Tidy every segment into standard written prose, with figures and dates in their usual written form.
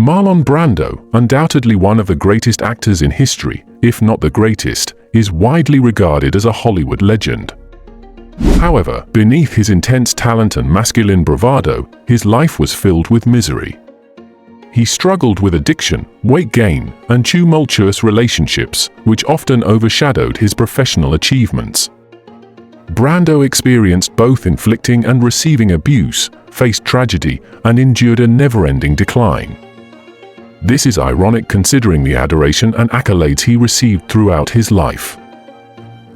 Marlon Brando, undoubtedly one of the greatest actors in history, if not the greatest, is widely regarded as a Hollywood legend. However, beneath his intense talent and masculine bravado, his life was filled with misery. He struggled with addiction, weight gain, and tumultuous relationships, which often overshadowed his professional achievements. Brando experienced both inflicting and receiving abuse, faced tragedy, and endured a never-ending decline. This is ironic considering the adoration and accolades he received throughout his life.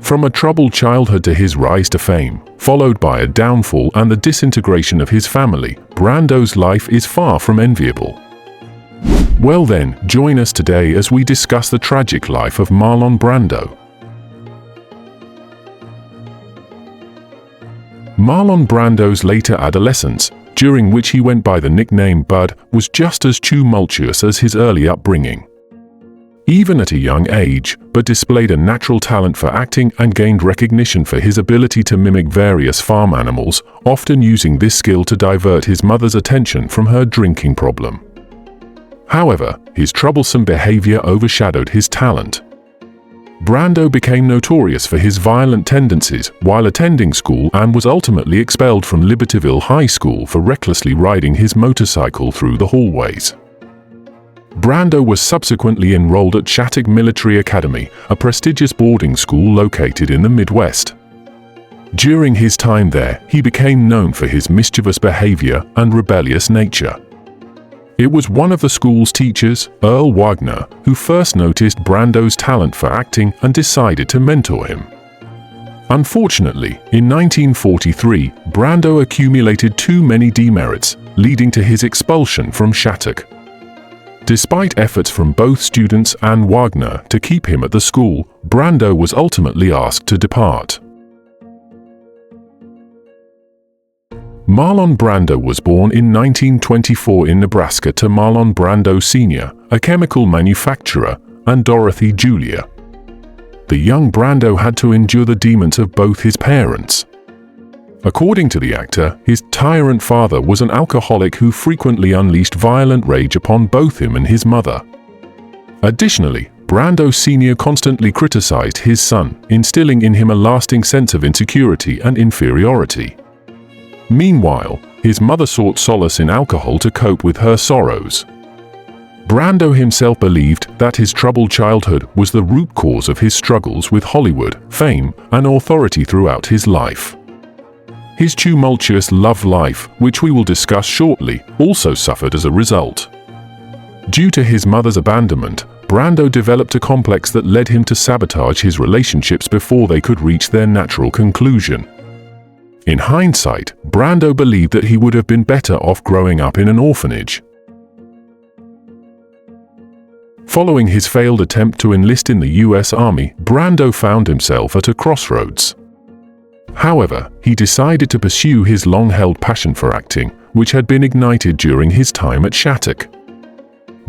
From a troubled childhood to his rise to fame, followed by a downfall and the disintegration of his family, Brando's life is far from enviable. Well then, join us today as we discuss the tragic life of Marlon Brando. Marlon Brando's later adolescence, during which he went by the nickname Bud, was just as tumultuous as his early upbringing. Even at a young age, Bud displayed a natural talent for acting and gained recognition for his ability to mimic various farm animals, often using this skill to divert his mother's attention from her drinking problem. However, his troublesome behavior overshadowed his talent. Brando became notorious for his violent tendencies while attending school and was ultimately expelled from Libertyville High School for recklessly riding his motorcycle through the hallways. Brando was subsequently enrolled at Shattuck Military Academy, a prestigious boarding school located in the Midwest. During his time there, he became known for his mischievous behavior and rebellious nature. It was one of the school's teachers, Earl Wagner, who first noticed Brando's talent for acting and decided to mentor him. Unfortunately, in 1943, Brando accumulated too many demerits, leading to his expulsion from Shattuck. Despite efforts from both students and Wagner to keep him at the school, Brando was ultimately asked to depart. Marlon Brando was born in 1924 in Nebraska to Marlon Brando Sr., a chemical manufacturer, and Dorothy Julia. The young Brando had to endure the demons of both his parents. According to the actor, his tyrant father was an alcoholic who frequently unleashed violent rage upon both him and his mother. Additionally, Brando Sr. constantly criticized his son, instilling in him a lasting sense of insecurity and inferiority. Meanwhile, his mother sought solace in alcohol to cope with her sorrows. Brando himself believed that his troubled childhood was the root cause of his struggles with Hollywood, fame, and authority throughout his life. His tumultuous love life, which we will discuss shortly, also suffered as a result. Due to his mother's abandonment, Brando developed a complex that led him to sabotage his relationships before they could reach their natural conclusion. In hindsight, Brando believed that he would have been better off growing up in an orphanage. Following his failed attempt to enlist in the U.S. Army, Brando found himself at a crossroads. However, he decided to pursue his long-held passion for acting, which had been ignited during his time at Shattuck.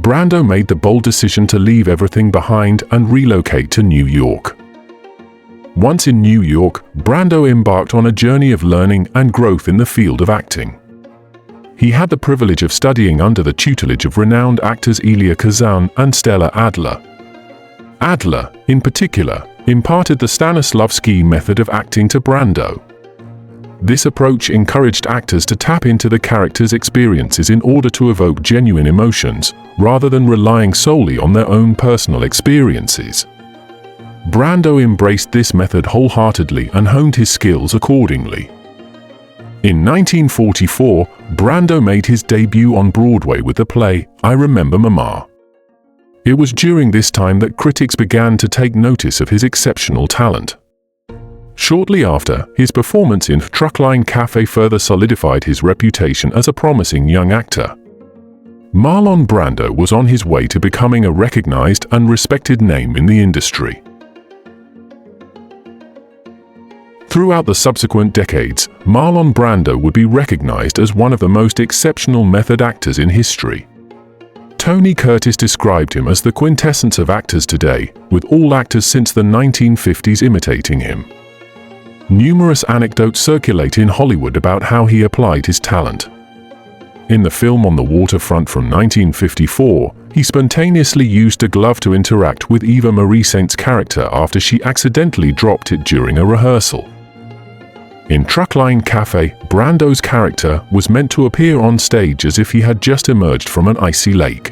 Brando made the bold decision to leave everything behind and relocate to New York. Once in New York, Brando embarked on a journey of learning and growth in the field of acting. He had the privilege of studying under the tutelage of renowned actors Elia Kazan and Stella Adler. Adler, in particular, imparted the Stanislavski method of acting to Brando. This approach encouraged actors to tap into the character's experiences in order to evoke genuine emotions, rather than relying solely on their own personal experiences. Brando embraced this method wholeheartedly and honed his skills accordingly. In 1944, Brando made his debut on Broadway with the play I Remember Mama. It was during this time that critics began to take notice of his exceptional talent. Shortly after, his performance in Truckline Cafe further solidified his reputation as a promising young actor. Marlon Brando was on his way to becoming a recognized and respected name in the industry. Throughout the subsequent decades, Marlon Brando would be recognized as one of the most exceptional method actors in history. Tony Curtis described him as the quintessence of actors today, with all actors since the 1950s imitating him. Numerous anecdotes circulate in Hollywood about how he applied his talent. In the film On the Waterfront from 1954, he spontaneously used a glove to interact with Eva Marie Saint's character after she accidentally dropped it during a rehearsal. In Truckline Cafe, Brando's character was meant to appear on stage as if he had just emerged from an icy lake.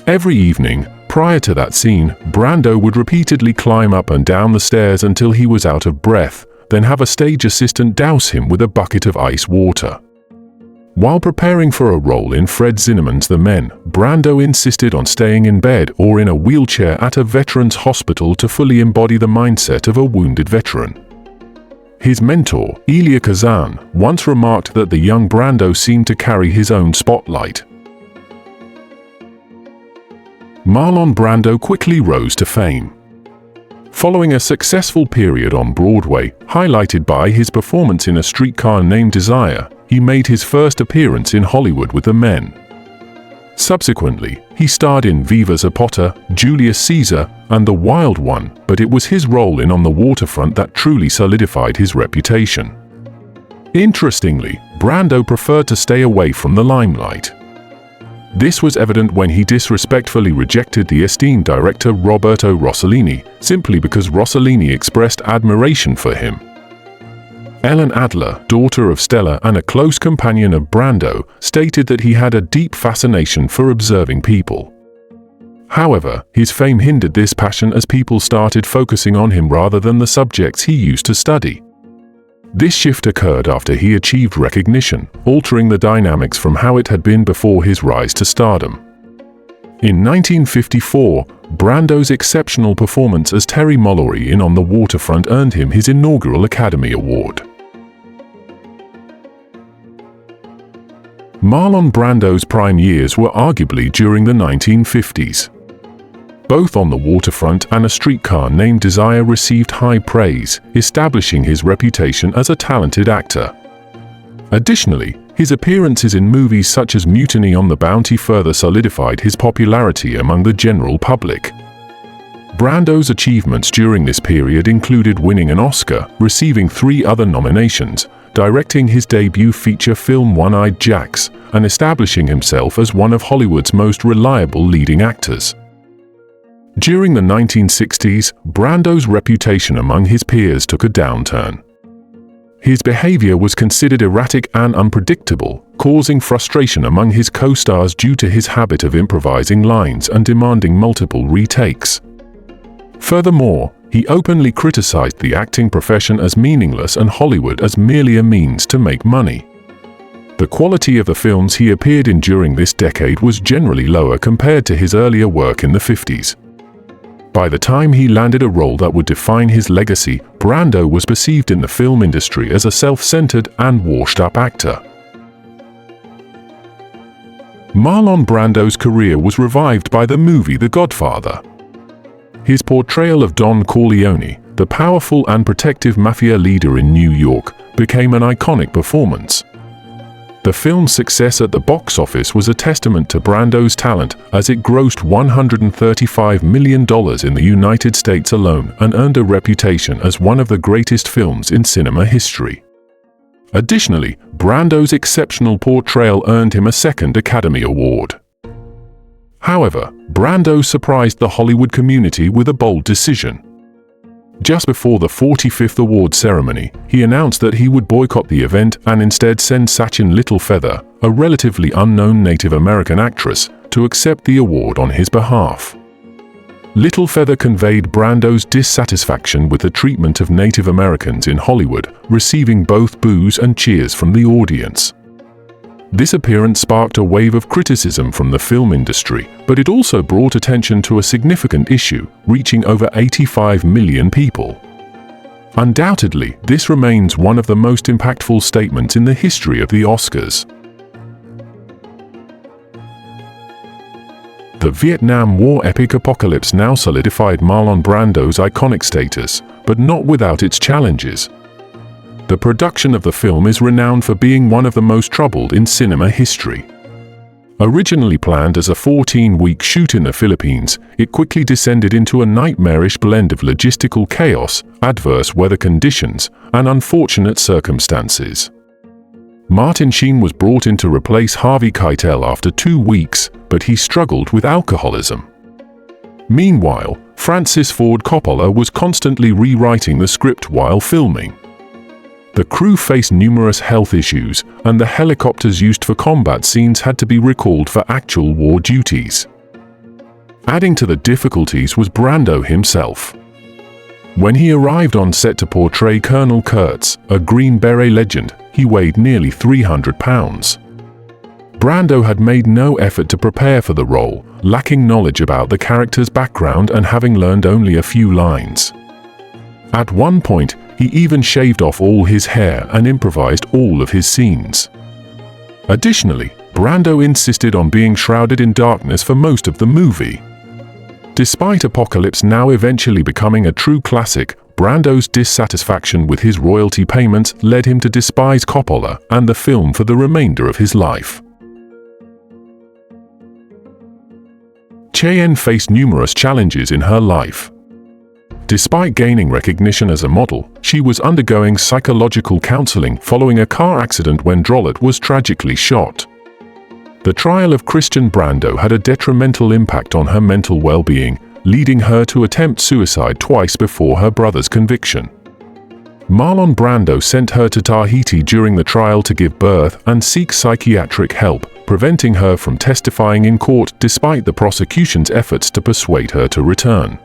Every evening, prior to that scene, Brando would repeatedly climb up and down the stairs until he was out of breath, then have a stage assistant douse him with a bucket of ice water. While preparing for a role in Fred Zinnemann's The Men, Brando insisted on staying in bed or in a wheelchair at a veterans' hospital to fully embody the mindset of a wounded veteran. His mentor, Elia Kazan, once remarked that the young Brando seemed to carry his own spotlight. Marlon Brando quickly rose to fame. Following a successful period on Broadway, highlighted by his performance in A Streetcar Named Desire, he made his first appearance in Hollywood with The Men. Subsequently, he starred in Viva Zapata, Julius Caesar, and The Wild One, but it was his role in On the Waterfront that truly solidified his reputation. Interestingly, Brando preferred to stay away from the limelight. This was evident when he disrespectfully rejected the esteemed director Roberto Rossellini, simply because Rossellini expressed admiration for him. Ellen Adler, daughter of Stella and a close companion of Brando, stated that he had a deep fascination for observing people. However, his fame hindered this passion as people started focusing on him rather than the subjects he used to study. This shift occurred after he achieved recognition, altering the dynamics from how it had been before his rise to stardom. In 1954, Brando's exceptional performance as Terry Mallory in On the Waterfront earned him his inaugural Academy Award. Marlon Brando's prime years were arguably during the 1950s. Both On the Waterfront and A Streetcar Named Desire received high praise, establishing his reputation as a talented actor. Additionally, his appearances in movies such as Mutiny on the Bounty further solidified his popularity among the general public. Brando's achievements during this period included winning an Oscar, receiving 3 other nominations, directing his debut feature film One-Eyed Jacks, and establishing himself as one of Hollywood's most reliable leading actors. During the 1960s, Brando's reputation among his peers took a downturn. His behavior was considered erratic and unpredictable, causing frustration among his co-stars due to his habit of improvising lines and demanding multiple retakes. Furthermore, he openly criticized the acting profession as meaningless and Hollywood as merely a means to make money. The quality of the films he appeared in during this decade was generally lower compared to his earlier work in the 50s. By the time he landed a role that would define his legacy, Brando was perceived in the film industry as a self-centered and washed-up actor. Marlon Brando's career was revived by the movie The Godfather. His portrayal of Don Corleone, the powerful and protective mafia leader in New York, became an iconic performance. The film's success at the box office was a testament to Brando's talent, as it grossed $135 million in the United States alone and earned a reputation as one of the greatest films in cinema history. Additionally, Brando's exceptional portrayal earned him a second Academy Award. However, Brando surprised the Hollywood community with a bold decision. Just before the 45th award ceremony, he announced that he would boycott the event and instead send Sachin Littlefeather, a relatively unknown Native American actress, to accept the award on his behalf. Littlefeather conveyed Brando's dissatisfaction with the treatment of Native Americans in Hollywood, receiving both boos and cheers from the audience. This appearance sparked a wave of criticism from the film industry, but it also brought attention to a significant issue, reaching over 85 million people. Undoubtedly, this remains one of the most impactful statements in the history of the Oscars. The Vietnam War epic Apocalypse now solidified Marlon Brando's iconic status, but not without its challenges. The production of the film is renowned for being one of the most troubled in cinema history. Originally planned as a 14-week shoot in the Philippines, it quickly descended into a nightmarish blend of logistical chaos, adverse weather conditions, and unfortunate circumstances. Martin Sheen was brought in to replace Harvey Keitel after 2 weeks, but he struggled with alcoholism. Meanwhile, Francis Ford Coppola was constantly rewriting the script while filming. The crew faced numerous health issues, and the helicopters used for combat scenes had to be recalled for actual war duties. Adding to the difficulties was Brando himself. When he arrived on set to portray Colonel Kurtz, a Green Beret legend, he weighed nearly 300 pounds. Brando had made no effort to prepare for the role, lacking knowledge about the character's background and having learned only a few lines. At one point, he even shaved off all his hair and improvised all of his scenes. Additionally, Brando insisted on being shrouded in darkness for most of the movie. Despite Apocalypse Now eventually becoming a true classic, Brando's dissatisfaction with his royalty payments led him to despise Coppola and the film for the remainder of his life. Cheyenne faced numerous challenges in her life. Despite gaining recognition as a model, she was undergoing psychological counseling following a car accident when Drollett was tragically shot. The trial of Christian Brando had a detrimental impact on her mental well-being, leading her to attempt suicide twice before her brother's conviction. Marlon Brando sent her to Tahiti during the trial to give birth and seek psychiatric help, preventing her from testifying in court despite the prosecution's efforts to persuade her to return.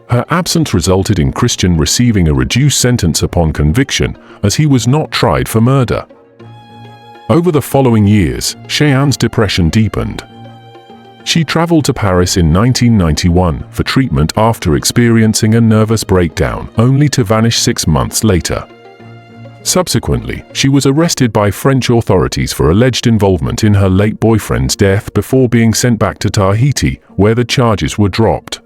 Her absence resulted in Christian receiving a reduced sentence upon conviction, as he was not tried for murder. Over the following years, Cheyenne's depression deepened. She traveled to Paris in 1991 for treatment after experiencing a nervous breakdown, only to vanish 6 months later. Subsequently, she was arrested by French authorities for alleged involvement in her late boyfriend's death before being sent back to Tahiti, where the charges were dropped.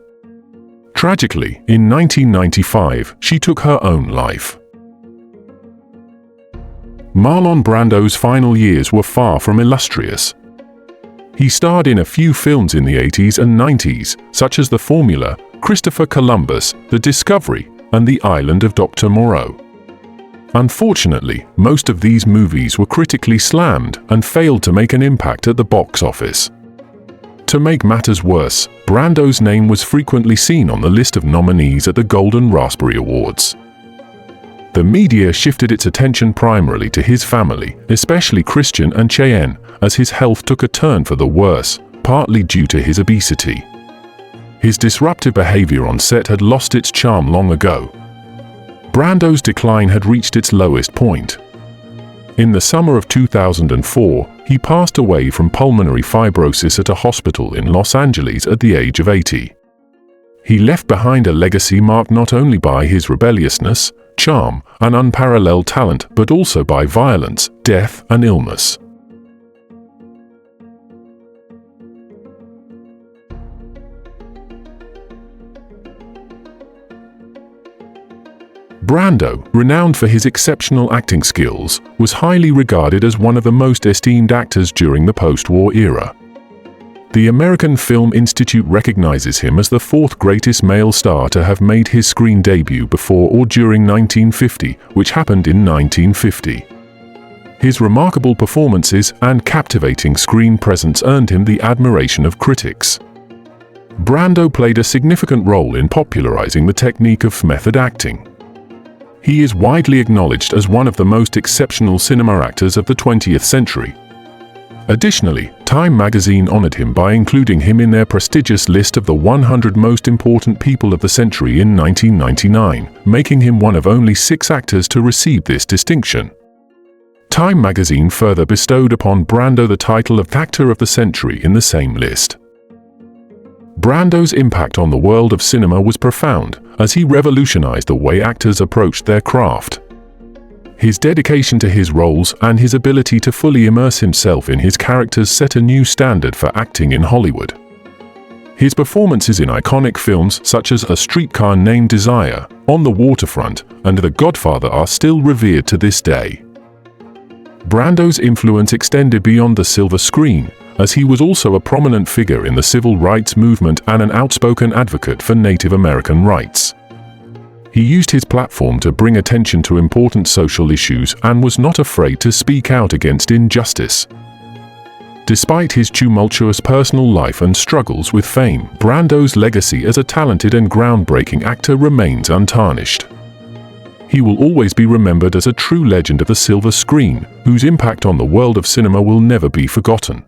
Tragically, in 1995, she took her own life. Marlon Brando's final years were far from illustrious. He starred in a few films in the 80s and 90s, such as The Formula, Christopher Columbus, The Discovery, and The Island of Dr. Moreau. Unfortunately, most of these movies were critically slammed and failed to make an impact at the box office. To make matters worse, Brando's name was frequently seen on the list of nominees at the Golden Raspberry Awards. The media shifted its attention primarily to his family, especially Christian and Cheyenne, as his health took a turn for the worse, partly due to his obesity. His disruptive behavior on set had lost its charm long ago. Brando's decline had reached its lowest point. In the summer of 2004, he passed away from pulmonary fibrosis at a hospital in Los Angeles at the age of 80. He left behind a legacy marked not only by his rebelliousness, charm, and unparalleled talent, but also by violence, death, and illness. Brando, renowned for his exceptional acting skills, was highly regarded as one of the most esteemed actors during the post-war era. The American Film Institute recognizes him as the 4th greatest male star to have made his screen debut before or during 1950, which happened in 1950. His remarkable performances and captivating screen presence earned him the admiration of critics. Brando played a significant role in popularizing the technique of method acting. He is widely acknowledged as one of the most exceptional cinema actors of the 20th century. Additionally, Time magazine honored him by including him in their prestigious list of the 100 most important people of the century in 1999, making him one of only 6 actors to receive this distinction. Time magazine further bestowed upon Brando the title of Actor of the Century in the same list. Brando's impact on the world of cinema was profound, as he revolutionized the way actors approached their craft. His dedication to his roles and his ability to fully immerse himself in his characters set a new standard for acting in Hollywood. His performances in iconic films such as A Streetcar Named Desire, On the Waterfront, and The Godfather are still revered to this day. Brando's influence extended beyond the silver screen, as he was also a prominent figure in the civil rights movement and an outspoken advocate for Native American rights. He used his platform to bring attention to important social issues and was not afraid to speak out against injustice. Despite his tumultuous personal life and struggles with fame, Brando's legacy as a talented and groundbreaking actor remains untarnished. He will always be remembered as a true legend of the silver screen, whose impact on the world of cinema will never be forgotten.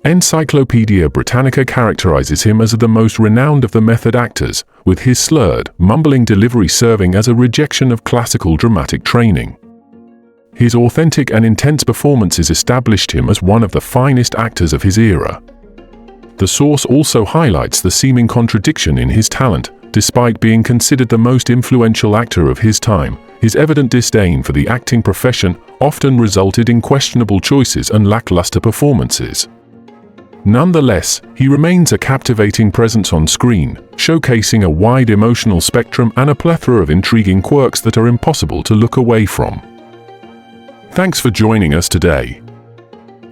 Encyclopedia Britannica characterizes him as the most renowned of the method actors, with his slurred, mumbling delivery serving as a rejection of classical dramatic training. His authentic and intense performances established him as one of the finest actors of his era. The source also highlights the seeming contradiction in his talent. Despite being considered the most influential actor of his time, his evident disdain for the acting profession often resulted in questionable choices and lackluster performances. Nonetheless, he remains a captivating presence on screen, showcasing a wide emotional spectrum and a plethora of intriguing quirks that are impossible to look away from. Thanks for joining us today.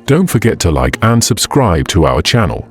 Don't forget to like and subscribe to our channel.